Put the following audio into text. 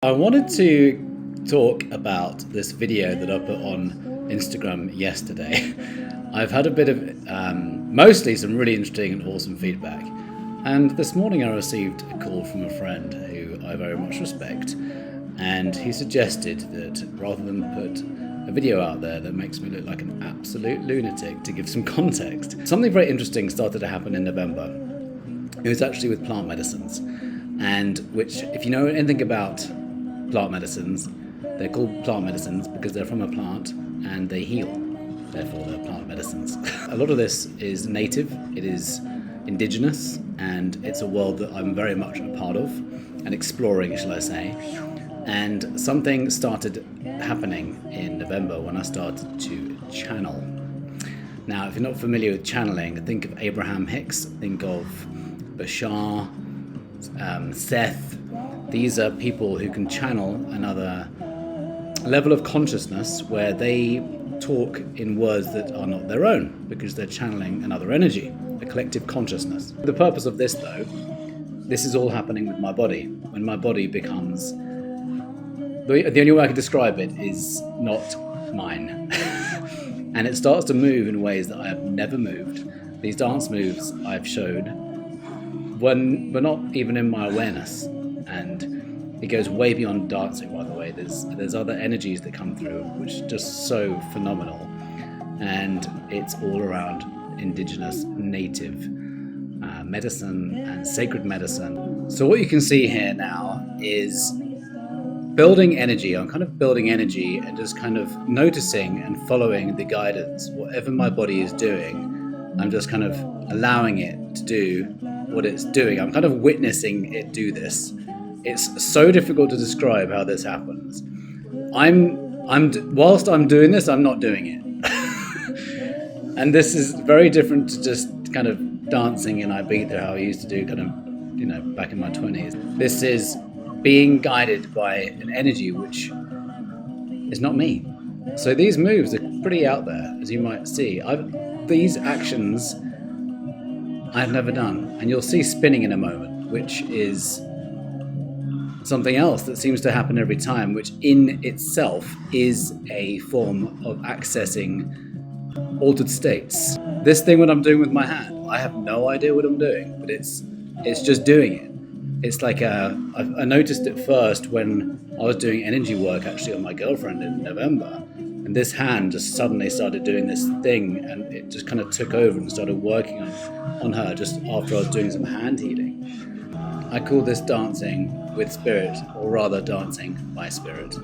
I wanted to talk about this video that I put on Instagram yesterday. I've had a bit of, mostly some really interesting and awesome feedback. And this morning I received a call from a friend who I very much respect. And he suggested that rather than put a video out there that makes me look like an absolute lunatic, to give some context, something very interesting started to happen in November. It was actually with plant medicines. And which, if you know anything about plant medicines, they're called plant medicines because they're from a plant and they heal. Therefore, they're plant medicines. A lot of this is native, it is indigenous, and it's a world that I'm very much a part of and exploring, shall I say. And something started happening in November when I started to channel. Now, if you're not familiar with channeling, think of Abraham Hicks, think of Bashar, Seth. These are people who can channel another level of consciousness where they talk in words that are not their own because they're channeling another energy, a collective consciousness. The purpose of this, though, this is all happening with my body. When my body becomes... The only way I can describe it is not mine. And it starts to move in ways that I have never moved. These dance moves I've showed when we're not even in my awareness. And it goes way beyond dancing, by the way. There's other energies that come through, which is just so phenomenal. And it's all around indigenous, native medicine and sacred medicine. So what you can see here now is building energy. I'm kind of building energy and just kind of noticing and following the guidance. Whatever my body is doing, I'm just kind of allowing it to do what it's doing. I'm kind of witnessing it do this. It's so difficult to describe how this happens. Whilst I'm doing this, I'm not doing it. And this is very different to just kind of dancing in Ibiza, how I used to do kind of, back in my 20s. This is being guided by an energy which is not me. So these moves are pretty out there, as you might see. These actions I've never done. And you'll see spinning in a moment, which is something else that seems to happen every time, which in itself is a form of accessing altered states. This thing what I'm doing with my hand, I have no idea what I'm doing, but it's just doing it. It's like I noticed it first when I was doing energy work actually on my girlfriend in November, and this hand just suddenly started doing this thing, and it just kind of took over and started working on her just after I was doing some hand healing. I call this dancing with spirit, or rather dancing by spirit.